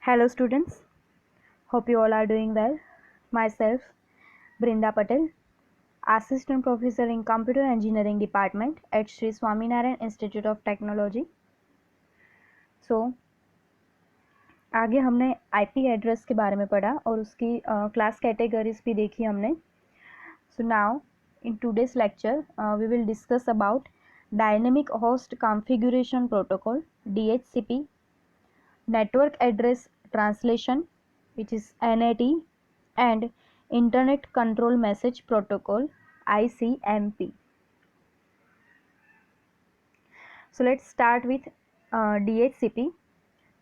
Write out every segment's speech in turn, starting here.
Hello students, hope you all are doing well. Myself, Brinda Patel, Assistant Professor in Computer Engineering Department at Sri Swaminarayan Institute of Technology. So, आगे हमने IP address के बारे में पढ़ा और उसकी class categories भी देखी हमने. So now, in today's lecture, we will discuss about Dynamic Host Configuration Protocol (DHCP), Network Address Translation, which is NAT, and Internet Control Message Protocol ICMP. So let's start with DHCP.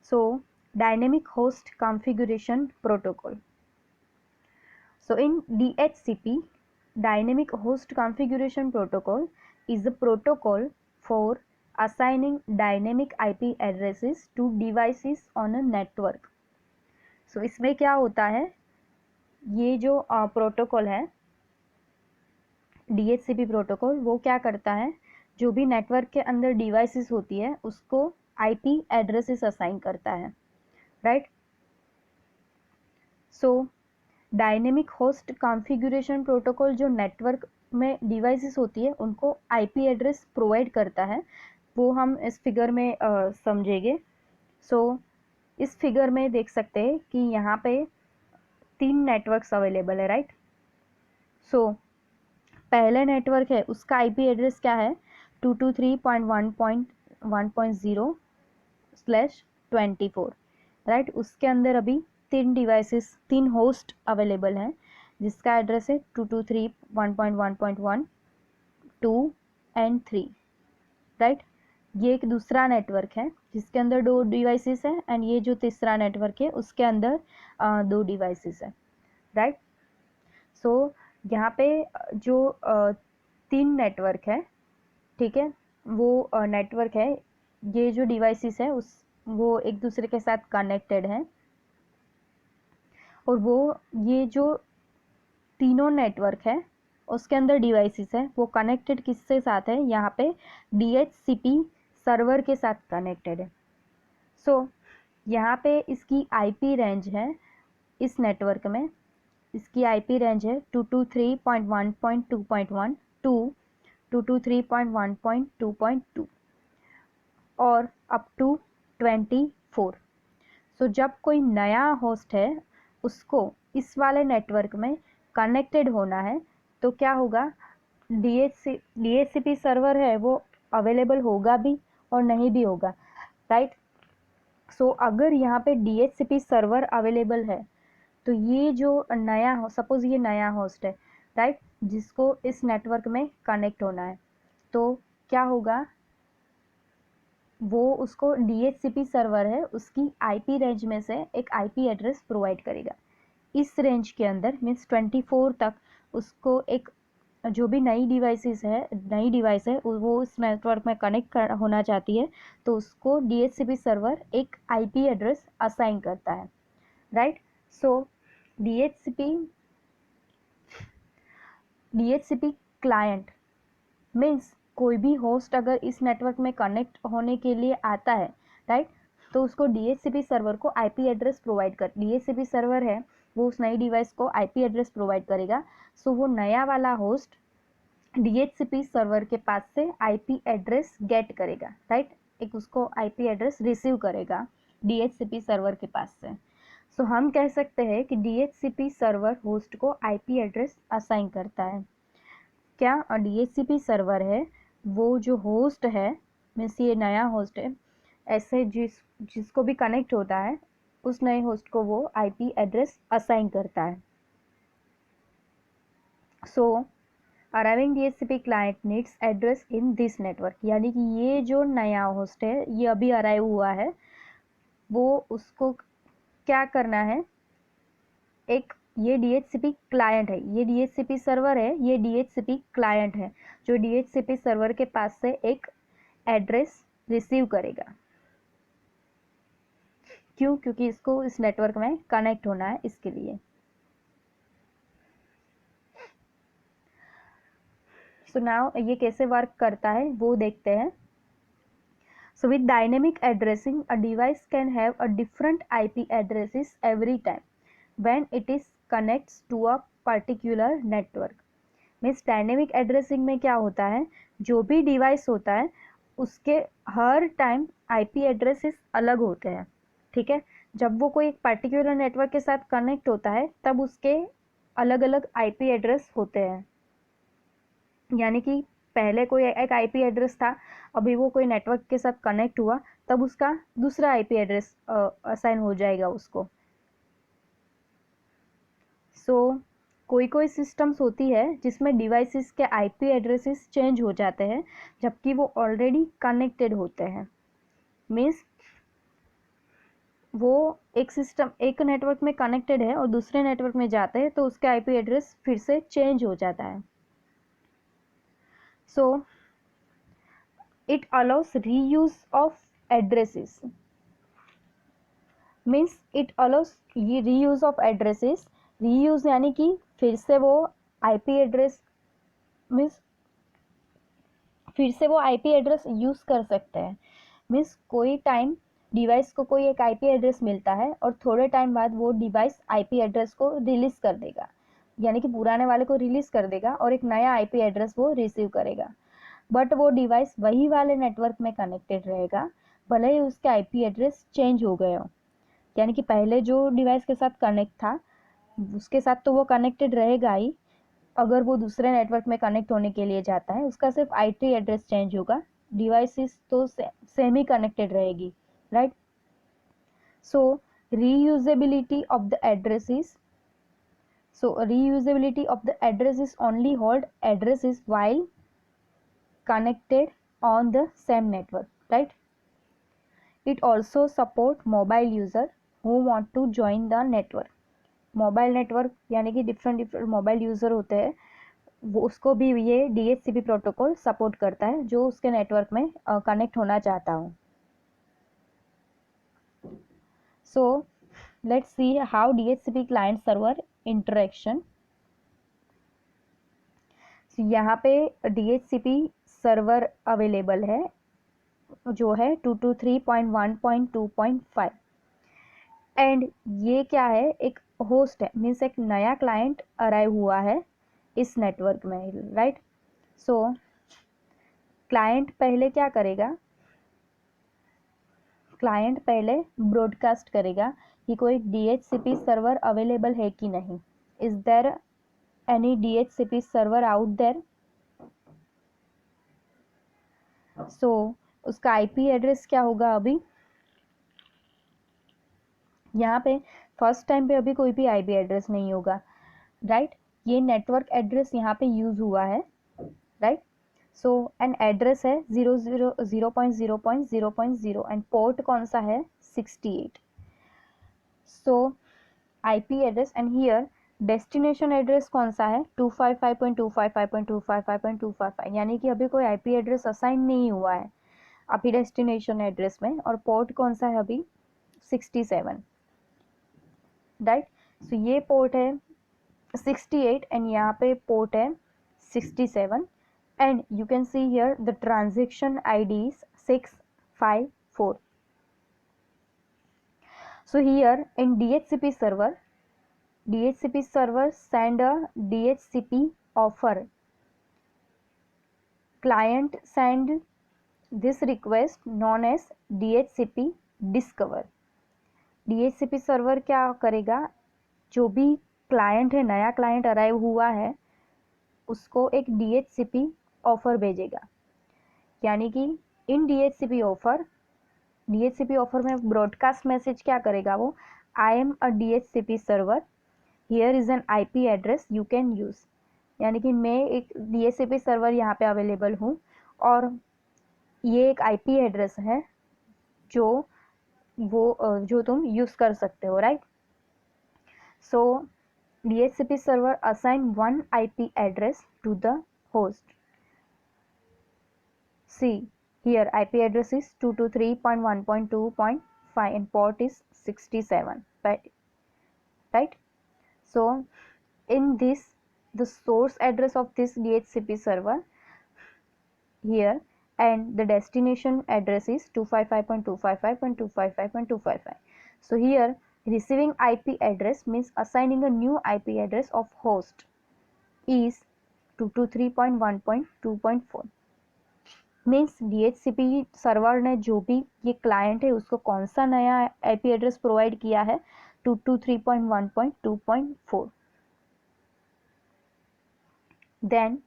So Dynamic Host Configuration Protocol. So in DHCP, Dynamic Host Configuration Protocol is a protocol for assigning dynamic IP addresses to devices on a network. So इसमें क्या होता है, ये जो protocol है DHCP protocol, वो क्या करता है, जो भी नेटवर्क के अंदर डिवाइसेस होती है उसको IP एड्रेसेस असाइन करता है, राइट. सो डायनेमिक होस्ट कॉन्फ़िगरेशन प्रोटोकॉल जो नेटवर्क में डिवाइसेस होती है उनको IP एड्रेस प्रोवाइड करता है, वो हम इस फिगर में समझेंगे. सो इस फिगर में देख सकते हैं कि यहाँ पे 3 नेटवर्क्स अवेलेबल है, राइट. सो पहले नेटवर्क है उसका IP एड्रेस क्या है, 223.1.1.0/24, राइट. उसके अंदर अभी 3 होस्ट अवेलेबल हैं जिसका एड्रेस है 223.1.1.1, 2 एंड 3, राइट. ये एक दूसरा नेटवर्क है जिसके अंदर 2 डिवाइसेस है एंड ये जो तीसरा नेटवर्क है उसके अंदर 2 डिवाइसेस है, राइट. सो यहाँ पे जो 3 नेटवर्क है, ठीक है, वो नेटवर्क है, ये जो डिवाइसेस है उस वो एक दूसरे के साथ कनेक्टेड है और वो ये जो तीनों नेटवर्क है उसके अंदर डिवाइसेस है वो कनेक्टेड किसके साथ है, यहाँ पे DHCP सर्वर के साथ कनेक्टेड है. सो यहाँ पे इसकी IP रेंज है, इस नेटवर्क में इसकी IP रेंज है 223.1.2.1 टू 223.1.2.2 और अप टू 24. सो जब कोई नया होस्ट है उसको इस वाले नेटवर्क में कनेक्टेड होना है तो क्या होगा, DHCP सर्वर है वो अवेलेबल होगा भी और नहीं भी होगा, राइट. सो अगर यहाँ पे DHCP सर्वर अवेलेबल है तो ये जो नया सपोज ये नया होस्ट है, राइट, जिसको इस नेटवर्क में कनेक्ट होना है तो क्या होगा, वो उसको DHCP सर्वर है उसकी IP रेंज में से एक IP एड्रेस प्रोवाइड करेगा. इस रेंज के अंदर मीन्स 24 तक उसको एक जो भी नई डिवाइस है वो इस नेटवर्क में कनेक्ट होना चाहती है तो उसको DHCP सर्वर एक IP एड्रेस असाइन करता है, राइट. सो DHCP क्लाइंट मीन्स कोई भी होस्ट अगर इस नेटवर्क में कनेक्ट होने के लिए आता है, राइट, तो उसको DHCP सर्वर को IP एड्रेस प्रोवाइड कर, DHCP सर्वर है वो उस नई डिवाइस को IP एड्रेस प्रोवाइड करेगा. सो वो नया वाला होस्ट DHCP सर्वर के पास से IP एड्रेस गेट करेगा, राइट, एक उसको IP एड्रेस रिसीव करेगा DHCP सर्वर के पास से. सो हम कह सकते हैं कि DHCP सर्वर होस्ट को IP एड्रेस असाइन करता है. क्या DHCP सर्वर है वो जो होस्ट है मीन्स ये नया होस्ट है, ऐसे जिसको भी कनेक्ट होता है उस नए होस्ट को वो IP एड्रेस असाइन करता है. So arriving DHCP client needs address in this network, यानी कि ये जो नया होस्ट है ये अभी अराइव हुआ है, वो उसको क्या करना है, एक ये DHCP क्लाइंट है, ये DHCP सर्वर है, ये DHCP क्लाइंट है जो DHCP सर्वर के पास से एक एड्रेस रिसीव करेगा. क्यों, क्योंकि इसको इस नेटवर्क में कनेक्ट होना है इसके लिए. सो नाउ ये कैसे वर्क करता है वो देखते हैं. So with dynamic addressing, a device can have a different IP addresses every time when it is connects to a particular network. Means dynamic addressing में क्या होता है, जो भी डिवाइस होता है उसके हर टाइम आईपी एड्रेसेस अलग होते हैं, ठीक है। जब वो कोई एक पर्टिकुलर नेटवर्क के साथ कनेक्ट होता है तब उसके अलग अलग आईपी एड्रेस होते हैं। यानी कि पहले कोई एक आईपी एड्रेस था, अभी वो कोई नेटवर्क के साथ कनेक्ट हुआ तब उसका दूसरा आईपी एड्रेस असाइन हो जाएगा उसको। सो कोई कोई सिस्टम्स होती है जिसमें डिवाइसेस के आईपी एड्रेसेस चेंज हो जाते हैं जबकि वो ऑलरेडी कनेक्टेड होते हैं। मीन्स वो एक सिस्टम एक नेटवर्क में कनेक्टेड है और दूसरे नेटवर्क में जाते हैं तो उसके आईपी एड्रेस फिर से चेंज हो जाता है। So it allow us reuse of addresses, means it allow us ये रीयूज ऑफ एड्रेसेस। रीयूज यानी कि फिर से वो आईपी एड्रेस मीन्स फिर से वो आईपी एड्रेस यूज़ कर सकते हैं। मीन्स कोई टाइम डिवाइस को कोई एक आईपी एड्रेस मिलता है और थोड़े टाइम बाद वो डिवाइस आईपी एड्रेस को रिलीज़ कर देगा, यानी कि पुराने वाले को रिलीज़ कर देगा और एक नया आईपी एड्रेस वो रिसीव करेगा। बट वो डिवाइस वही वाले नेटवर्क में कनेक्टेड रहेगा भले ही उसके आईपी एड्रेस चेंज हो गए हो। यानी कि पहले जो डिवाइस के साथ कनेक्ट था उसके साथ तो वो कनेक्टेड रहेगा ही, अगर वो दूसरे नेटवर्क में कनेक्ट होने के लिए जाता है उसका सिर्फ आईपी एड्रेस चेंज होगा, डिवाइसेस तो सेम ही कनेक्टेड रहेगी, right. So reusability of the addresses, so reusability of the address is only hold addresses while connected on the same network, right. It also support mobile user who want to join the network। Mobile network यानी कि different mobile user होते हैं, वो उसको भी ये DHCP protocol support करता है जो उसके नेटवर्क में कनेक्ट होना चाहता हूँ। So let's see how DHCP client server interaction. यहाँ पे DHCP सर्वर अवेलेबल है जो है 223.1.2.5 एंड ये क्या है, एक होस्ट है, मीन्स एक नया क्लाइंट अराइव हुआ है इस नेटवर्क में, राइट। सो क्लाइंट पहले क्या करेगा, क्लाइंट पहले ब्रॉडकास्ट करेगा कि कोई DHCP सर्वर अवेलेबल है कि नहीं, is there any DHCP server out there. So उसका आईपी एड्रेस क्या होगा, अभी यहाँ पे फर्स्ट टाइम पे अभी कोई भी आईपी एड्रेस नहीं होगा, राइट। ये नेटवर्क एड्रेस यहाँ पे यूज हुआ है, राइट। सो एन एड्रेस है 0.0.0.0 एंड पोर्ट कौन सा है 68। सो IP address and here destination address कौन सा है 255.255.255.255, यानी कि अभी कोई आईपी एड्रेस असाइन नहीं हुआ है अभी डेस्टिनेशन एड्रेस में, और पोर्ट कौन सा है अभी 67, राइट। सो ये पोर्ट है 68 एंड यहाँ पे पोर्ट है 67 and you can see here the transaction ID is 654. So here in DHCP server send a DHCP offer, client send this request known as DHCP discover। DHCP server क्या करेगा, जो भी client है, नया client arrive हुआ है उसको एक DHCP ऑफर भेजेगा। यानी कि इन DHCP ऑफर में ब्रॉडकास्ट मैसेज क्या करेगा, वो I am a DHCP server, here is an IP address you can use. यानी कि मैं एक DHCP सर्वर यहाँ पे अवेलेबल हूँ और ये एक IP एड्रेस है जो तुम यूज़ कर सकते हो, right. So DHCP server assign one IP address to the host। See here IP address is 223.1.2.5 and port is 67, right. So in this the source address of this DHCP server, here and the destination address is 255.255.255.255. So here receiving IP address means assigning a new IP address of host is 223.1.2.4 means DHCP server ने जो भी ये client है उसको कौन सा नया IP address provide किया है 223.1.2.4. Then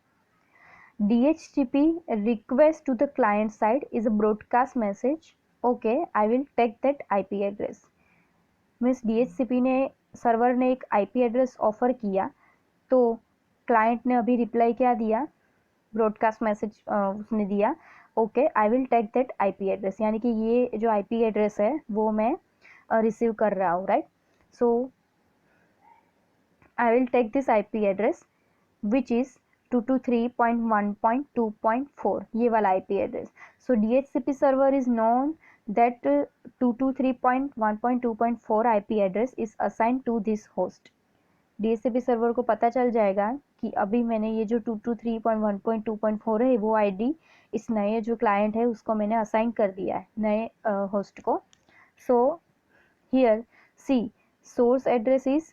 DHCP request to the client side is a broadcast message. Okay, I will take that IP address. Means DHCP ने सर्वर ने एक IP एड्रेस ऑफर किया तो क्लाइंट ने अभी रिप्लाई क्या दिया, ब्रॉडकास्ट मैसेज उसने दिया okay I will take that IP address, यानी कि ये जो IP एड्रेस है वो मैं रिसीव कर रहा हूँ, right. So I will take this IP address which is 223.1.2.4, ये वाला IP address. So DHCP server is known that 223.1.2.4 IP address is assigned to this host. DHCP server को पता चल जाएगा कि अभी मैंने ये जो 223.1.2.4 है वो ID इस नए जो क्लाइंट है उसको मैंने असाइन कर दिया है, नए होस्ट को. So here see source address is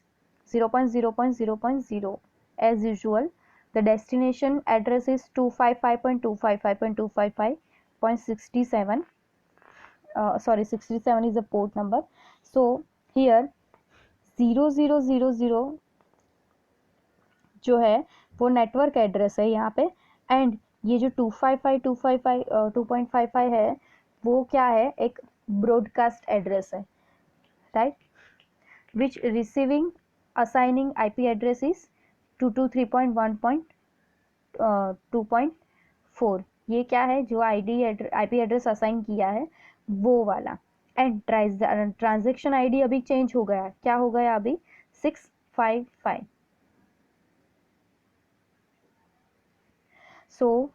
0.0.0.0 as usual. The destination address is 255.255.255.67. 67 is the port number. So here 0000 जो है वो नेटवर्क एड्रेस है यहाँ पे, एंड ये जो 255 है वो क्या है, एक ब्रॉडकास्ट एड्रेस है, right. Which receiving assigning IP address is 223.1.2.4. ये क्या है, जो IP एड्रेस असाइन किया है वो वाला. एंड ट्रांजेक्शन ID अभी चेंज हो गया, क्या हो गया अभी 655. सो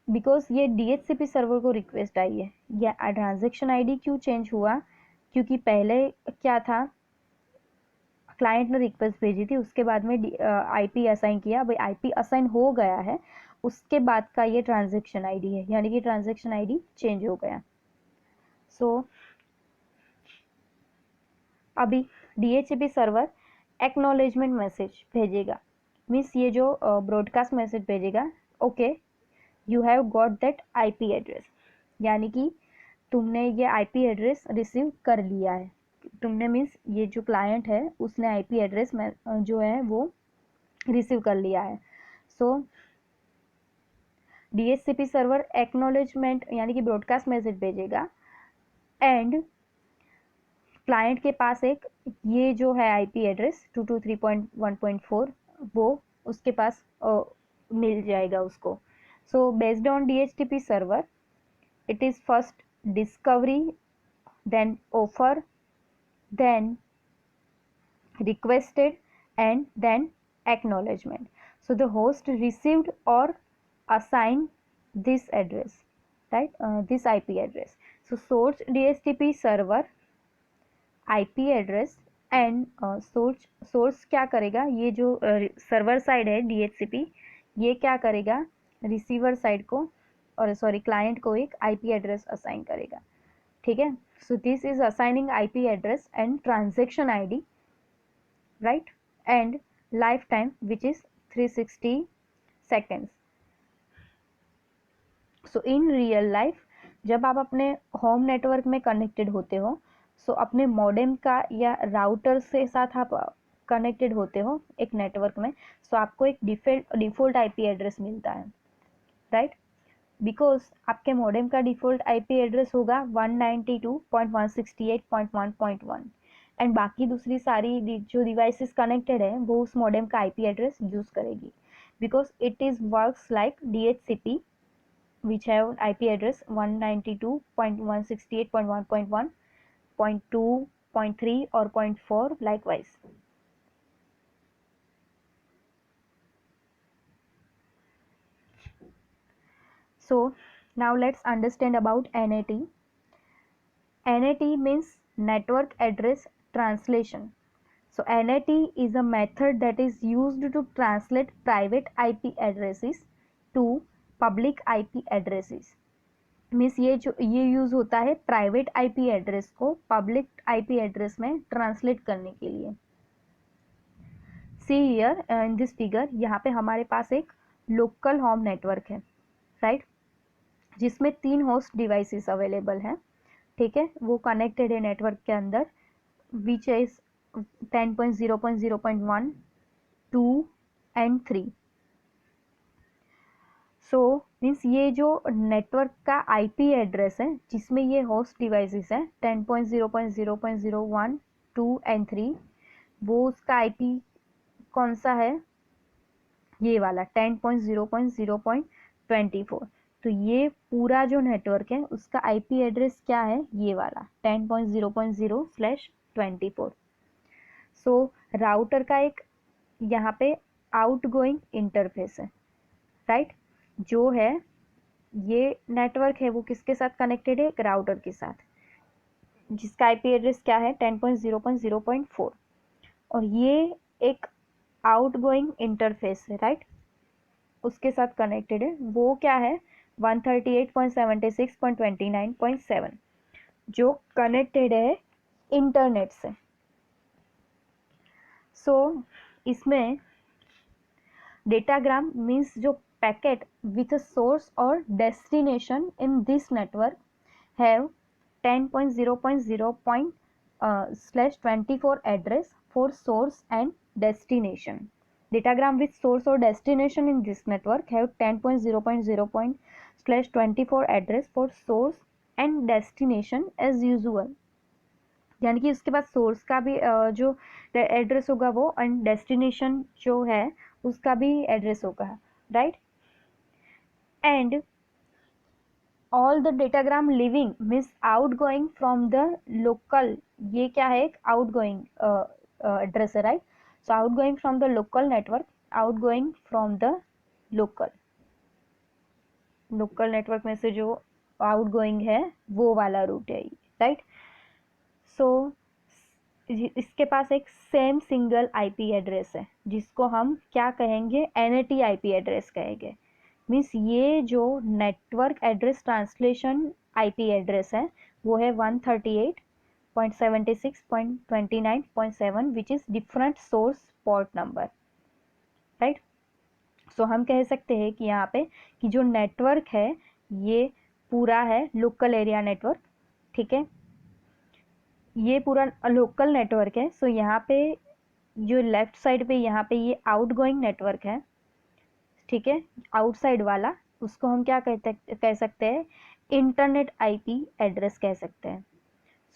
बिकॉज ये DHCP सर्वर को रिक्वेस्ट आई है, या ट्रांजेक्शन ID क्यों चेंज हुआ, क्योंकि पहले क्या था, क्लाइंट ने रिक्वेस्ट भेजी थी, उसके बाद में IP असाइन किया, भाई IP असाइन हो गया है, उसके बाद का ये ट्रांजेक्शन ID है, यानी कि ट्रांजेक्शन ID चेंज हो गया. सो अभी DHCP सर्वर एक्नॉलेजमेंट मैसेज भेजेगा, मीन्स ये जो ब्रॉडकास्ट मैसेज भेजेगा okay you have got that IP address, यानी कि तुमने ये IP एड्रेस रिसीव कर लिया है. तुमने मीन्स ये जो क्लाइंट है उसने IP एड्रेस में जो है वो रिसीव कर लिया है. सो DHCP सर्वर एक्नॉलेजमेंट यानी कि ब्रॉडकास्ट मैसेज भेजेगा, एंड क्लाइंट के पास एक ये जो है IP एड्रेस 223.1.4 वो उसके पास मिल जाएगा उसको. So based on DHCP server it is first discovery, then offer, then requested, and then acknowledgement. So the host received or assigned this address, right, this IP address. So source DHCP server IP address and source क्या करेगा, ये जो server side है DHCP ये क्या करेगा, receiver side को और सॉरी क्लाइंट को एक IP एड्रेस असाइन करेगा, ठीक है. So this is assigning IP address and transaction ID, right, and life time which is 360 seconds. So in real life जब आप अपने होम नेटवर्क में कनेक्टेड होते हो, सो अपने मॉडेम का या राउटर से साथ आप कनेक्टेड होते हो एक नेटवर्क में, सो आपको एक डिफॉल्ट IP एड्रेस मिलता है, राइट. बिकॉज आपके मॉडेम का डिफॉल्ट IP एड्रेस होगा 192.168.1.1 एंड बाकी दूसरी सारी जो डिवाइसेस कनेक्टेड है वो उस मॉडेम का IP एड्रेस यूज करेगी, because it is works like DHCP which have IP address 192.168.1.1, 0.2, 0.3 or 0.4 likewise. So now let's understand about NAT. NAT means network address translation. So NAT is a method that is used to translate private IP addresses to public IP addresses. Means ये use होता है private IP address को public IP address में translate करने के लिए। See here in this figure, यहाँ पे हमारे पास एक लोकल होम नेटवर्क है, राइट, जिसमें 3 होस्ट डिवाइसेस अवेलेबल हैं, ठीक है, वो कनेक्टेड है नेटवर्क के अंदर, which is 10.0.0.1, 2 and 3। So means ये जो नेटवर्क का आईपी एड्रेस है जिसमें ये होस्ट डिवाइसेस हैं 10.0.0.01, 2 एंड 3, वो उसका आईपी कौन सा है, ये वाला 10.0.0.24। तो ये पूरा जो नेटवर्क है उसका आईपी एड्रेस क्या है, ये वाला 10.0.0/24। सो राउटर का एक यहाँ पे आउटगोइंग इंटरफेस है, राइट, जो है ये नेटवर्क है वो किसके साथ कनेक्टेड है, एक राउटर के साथ, जिसका आईपी एड्रेस क्या है 10.0.0.4, और ये एक आउटगोइंग इंटरफेस है, राइट, उसके साथ कनेक्टेड है, वो क्या है 138.76.29.7, जो कनेक्टेड है इंटरनेट से। सो इसमें डेटाग्राम मीन्स जो पैकेट विथ अ सोर्स और destination in this network have 10.0.0/24 address for source and destination. Datagram with source or destination in this network have 10.0.0/24 address for source and destination as usual. यानी कि उसके पास source का भी जो address होगा वो, and destination जो है उसका भी एड्रेस होगा, right, and all the datagram living means outgoing from the local, ये क्या है एक आउटगोइंग एड्रेस है, right, so outgoing from the local network, outgoing from the local network में से जो आउटगोइंग है वो वाला रूट है, राइट। सो इसके पास एक सेम सिंगल आईपी एड्रेस है जिसको हम क्या कहेंगे, एनएटी आईपी एड्रेस कहेंगे। मीन्स ये जो network address translation IP address है वो है 138.76.29.7 which is different source port number, right. So हम कह सकते हैं कि यहाँ पे कि जो नेटवर्क है ये पूरा है लोकल एरिया नेटवर्क, ठीक है, ये पूरा लोकल नेटवर्क है। सो यहाँ पे जो लेफ्ट साइड पे यहाँ पे ये आउटगोइंग नेटवर्क है, ठीक है, आउटसाइड वाला, उसको हम क्या कह सकते हैं, इंटरनेट आईपी एड्रेस कह सकते हैं।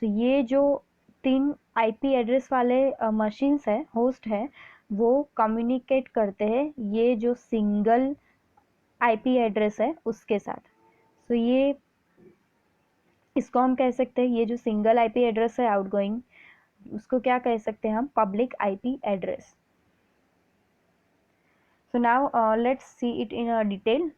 सो ये जो 3 आईपी एड्रेस वाले मशीन्स है, होस्ट है, वो कम्युनिकेट करते हैं ये जो सिंगल आईपी एड्रेस है उसके साथ। सो ये इसको हम कह सकते हैं, ये जो सिंगल आईपी एड्रेस है आउटगोइंग, उसको क्या कह सकते हैं हम, public IP address. So now let's see it in a detail.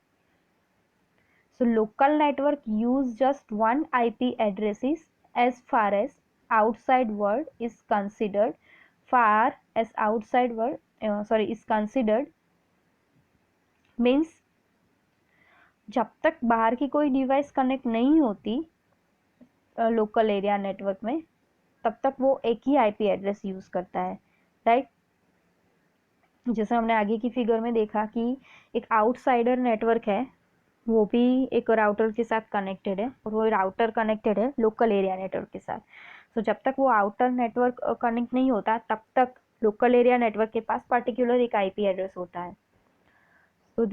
So local network use just one IP addresses as far as outside world is considered. Far as outside world is considered means जब तक बाहर की कोई device connect नहीं होती local area network में, तब तक वो एक ही आईपी एड्रेस यूज करता है, राइट। जैसे हमने आगे की फिगर में देखा कि एक आउटसाइडर नेटवर्क है, वो भी एक राउटर के साथ कनेक्टेड है, और वो राउटर कनेक्टेड है लोकल एरिया नेटवर्क के साथ। तो जब तक वो आउटर नेटवर्क कनेक्ट नहीं होता तब तक लोकल एरिया नेटवर्क के पास पर्टिकुलर एक आईपी एड्रेस होता है। So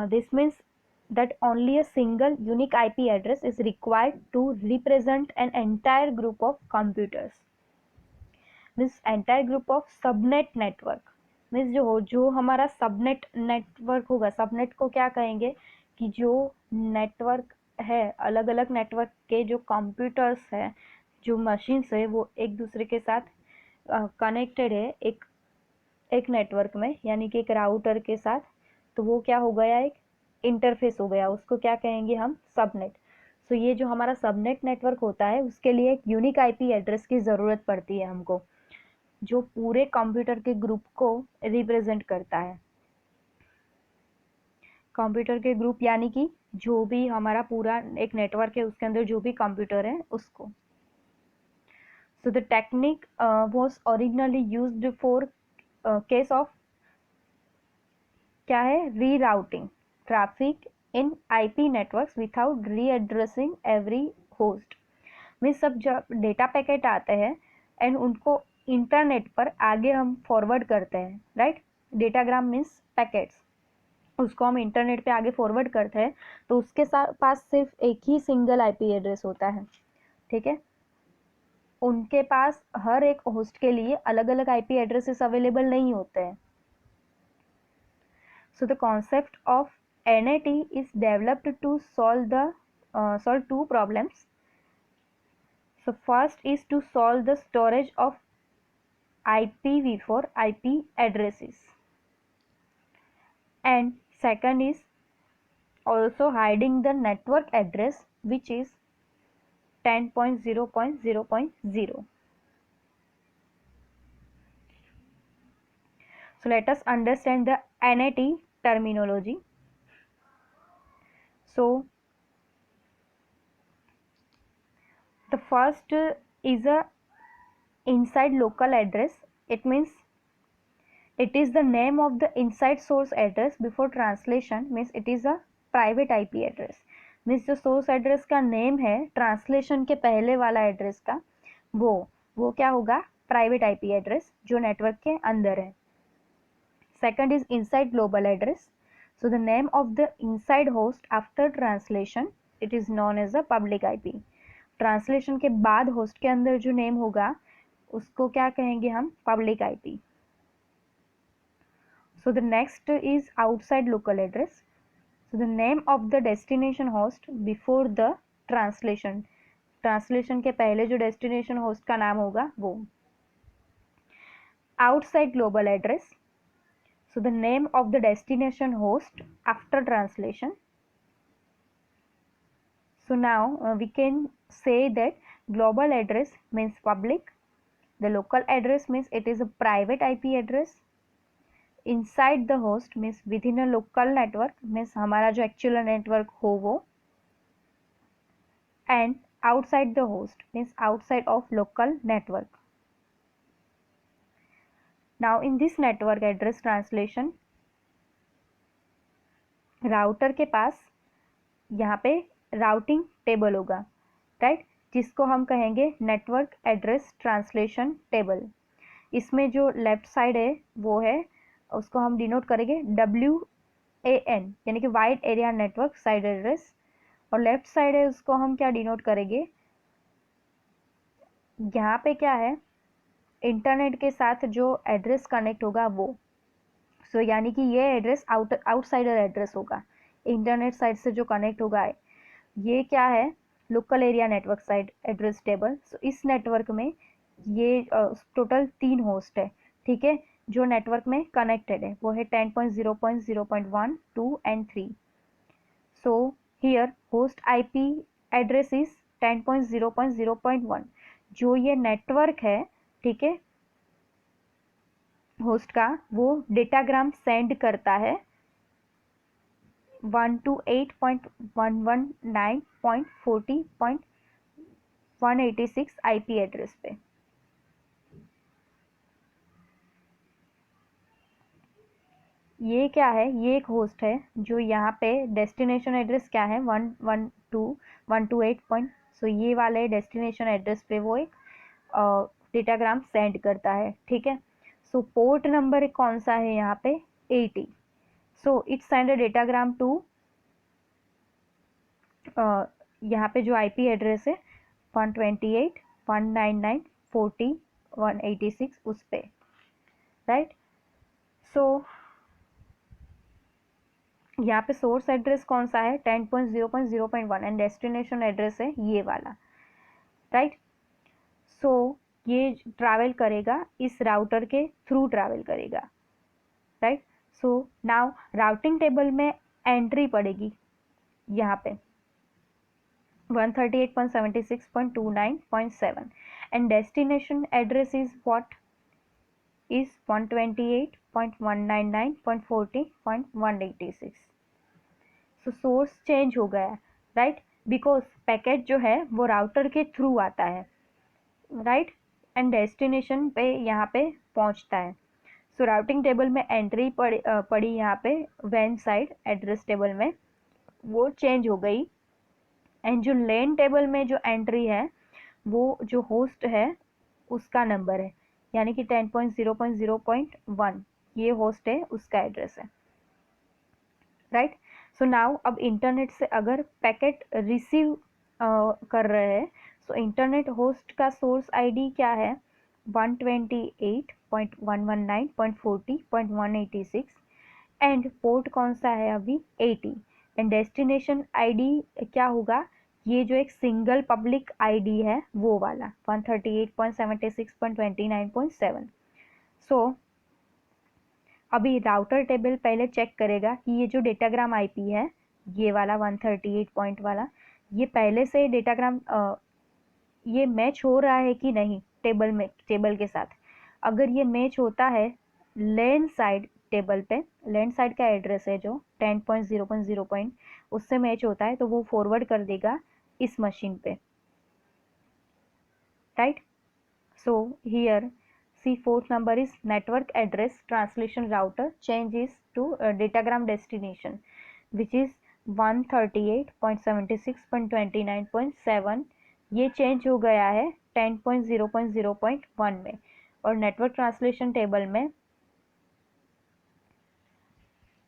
this means that only a single unique IP address is required to represent an entire group of computers. Means entire group of subnet network. Means जो हमारा subnet network होगा, subnet को क्या कहेंगे कि जो नेटवर्क है, अलग अलग नेटवर्क के जो कंप्यूटर्स है, जो मशीन्स है, वो एक दूसरे के साथ कनेक्टेड है एक नेटवर्क में, यानी कि एक राउटर के साथ। तो वो क्या हो गया, एक इंटरफेस हो गया, उसको क्या कहेंगे हम, सबनेट। सो ये जो हमारा सबनेट नेटवर्क होता है उसके लिए एक यूनिक आईपी एड्रेस की ज़रूरत पड़ती है हमको, जो पूरे कंप्यूटर के ग्रुप को रिप्रेजेंट करता है। कंप्यूटर के ग्रुप यानी कि जो भी हमारा पूरा एक नेटवर्क है उसके अंदर जो भी कंप्यूटर है उसको। So the technique was originally used for case of क्या है, rerouting traffic in IP networks without readdressing every host. में सब जब डेटा पैकेट आते हैं एंड उनको इंटरनेट पर आगे हम फॉरवर्ड करते हैं, राइट। डेटाग्राम मीन्स पैकेट्स, उसको हम इंटरनेट पे आगे फॉरवर्ड करते हैं, तो उसके साथ पास सिर्फ एक ही सिंगल आईपी एड्रेस होता है, ठीक है। उनके पास हर एक होस्ट के लिए अलग अलग आईपी एड्रेसेस अवेलेबल नहीं होते हैं। So the concept of NAT is developed to solve two problems. So first is to solve the storage of IPv4 IP addresses, and second is also hiding the network address which is 10.0.0.0. So let us understand the NAT terminology. So the first is a inside local address. It means it is the name of the inside source address before translation, means it is a private IP address. Means जो source address का name है translation के पहले वाला एड्रेस का, वो क्या होगा, प्राइवेट आईपी एड्रेस जो नेटवर्क के अंदर है। Second is inside global address. So the name of the inside host after translation it is known as a public IP. Translation के बाद होस्ट के अंदर जो नेम होगा उसको क्या कहेंगे हम, public IP. So the next is outside local address. So the name of the destination host before the translation. Translation के पहले जो destination host का नाम होगा वो। Outside global address. So the name of the destination host after translation. So now we can say that global address means public. The local address means it is a private IP address. Inside the host means with in a local network, means हमारा जो actual network हो वो। And outside the host means outside of local network. Now in this network address translation, router के पास यहाँ पे routing table होगा, right, जिसको हम कहेंगे नेटवर्क एड्रेस ट्रांसलेशन टेबल। इसमें जो लेफ्ट साइड है वो है, उसको हम डिनोट करेंगे WAN, यानी कि wide area network side address, और लेफ्ट साइड है उसको हम क्या डिनोट करेंगे, यहाँ पे क्या है, इंटरनेट के साथ जो एड्रेस कनेक्ट होगा वो। सो यानी कि ये एड्रेस आउटसाइडर एड्रेस होगा, इंटरनेट साइड से जो कनेक्ट होगा ये क्या है, local area network side address table. So इस नेटवर्क में ये टोटल 3 होस्ट है, ठीक है, जो नेटवर्क में कनेक्टेड है, वो है 10.0.0.1, 2 and 3। So here host IP address is 10.0.0.1। जो ये नेटवर्क है, ठीक है, होस्ट का, वो डेटाग्राम सेंड करता है 128.119.40.186 आईपी एड्रेस पे। ये क्या है, ये एक होस्ट है जो यहाँ पे डेस्टिनेशन एड्रेस क्या है 112.128. सो ये वाले डेस्टिनेशन एड्रेस पे वो एक डेटाग्राम सेंड करता है, ठीक है। सो पोर्ट नंबर कौन सा है यहाँ पे, 80। So it send a datagram to यहाँ पे जो आईपी एड्रेस है 128.199.40.186 उस पे, राइट। सो यहाँ पे सोर्स एड्रेस कौन सा है 10.0.0.1 एंड डेस्टिनेशन एड्रेस है ये वाला, राइट। सो ये ट्रैवल करेगा, इस राउटर के थ्रू ट्रैवल करेगा, right. So now routing table में एंट्री पड़ेगी यहाँ पे 138.76.29.7 and destination address is what is 128.199.40.186. So source change हो गया, राइट, बिकॉज पैकेट जो है वो राउटर के थ्रू आता है, राइट, एंड डेस्टिनेशन पे यहाँ पे पहुँचता है। सो राउटिंग टेबल में एंट्री पड़ी यहाँ पे वैन साइड एड्रेस टेबल में, वो चेंज हो गई। एंड जो लेन टेबल में जो एंट्री है वो जो होस्ट है उसका नंबर है, यानी कि 10.0.0.1 ये होस्ट है, उसका एड्रेस है, राइट। सो नाउ अब इंटरनेट से अगर पैकेट रिसीव कर रहे हैं, सो इंटरनेट होस्ट का सोर्स आईडी क्या है, 128.119.40.186, एंड पोर्ट कौन सा है अभी 80, एंड डेस्टिनेशन आईडी क्या होगा, ये जो एक सिंगल पब्लिक आईडी है वो वाला 138.76.29.7। सो अभी राउटर टेबल पहले चेक करेगा कि ये जो डेटाग्राम आईपी है ये वाला 138 पॉइंट वाला, ये पहले से डेटाग्राम ये मैच हो रहा है कि नहीं टेबल के साथ। अगर ये मैच होता है लेन साइड टेबल पे, लेन साइड का एड्रेस है जो 10.0.0 उससे मैच होता है तो वो फॉरवर्ड कर देगा इस मशीन पे, right. So here see fourth number is network address translation router changes to datagram destination which is 138.76.29.7, ये चेंज हो गया है 10.0.0.1 में। और नेटवर्क ट्रांसलेशन टेबल में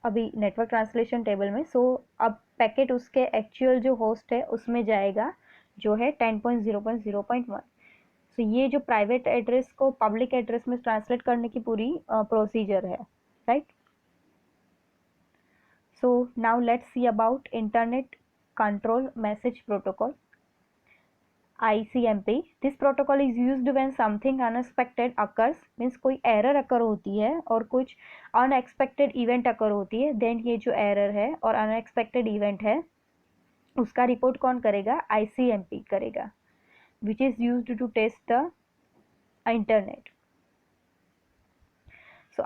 अभी नेटवर्क ट्रांसलेशन टेबल में अब पैकेट उसके एक्चुअल जो होस्ट है उसमें जाएगा जो है 10.0.0.1। तो ये जो प्राइवेट एड्रेस को पब्लिक एड्रेस में ट्रांसलेट करने की पूरी प्रोसीजर है, right. So now let's see about internet control message protocol, ICMP। This protocol is used when something unexpected occurs, means कोई एरर अकर होती है और कुछ अनएक्सपेक्टेड इवेंट अकर होती है, देन ये जो एरर है और अनएक्सपेक्टेड इवेंट है उसका रिपोर्ट कौन करेगा, ICMP करेगा, which is used to test the internet. So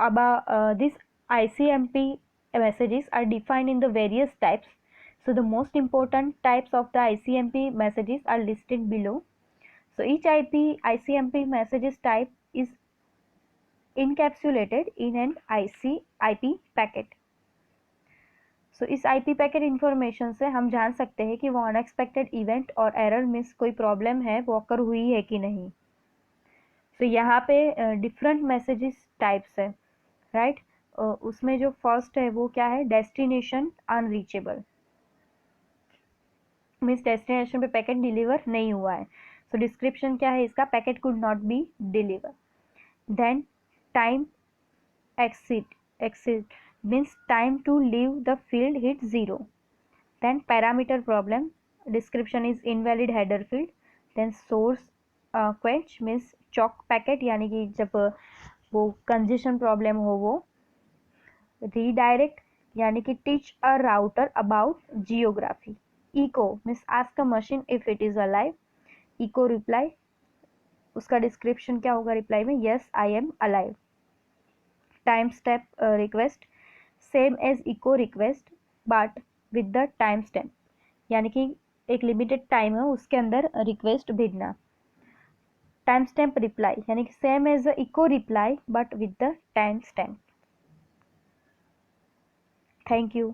these ICMP messages are defined in the various types. So the most important types of the ICMP messages are listed below. So each ICMP messages type is encapsulated in an IP packet. सो इस IP packet information से हम जान सकते हैं कि वो unexpected event और error miss कोई प्रॉब्लम है वो अकर हुई है कि नहीं। सो यहाँ पे डिफरेंट मैसेजेस टाइप्स है, राइट। उसमें जो फर्स्ट है वो क्या है, डेस्टिनेशन अनरीचेबल, मीन्स डेस्टिनेशन पे पैकेट डिलीवर नहीं हुआ है। सो डिस्क्रिप्शन क्या है इसका, packet could not be deliver. Then time exit means time to leave the field hit 0. Then parameter problem, description is invalid header field. Then source quench means choke packet, यानी कि जब वो congestion problem हो वो। redirect यानी कि teach a router about geography. echo means ask a machine if it is alive. echo reply, उसका description क्या होगा reply में, yes I am alive. Time step request same as echo request but with the time stamp, यानी कि एक limited time है उसके अंदर रिक्वेस्ट भेजना। टाइम स्टैम्प रिप्लाई यानी कि same as echo reply but with the time stamp. Thank you.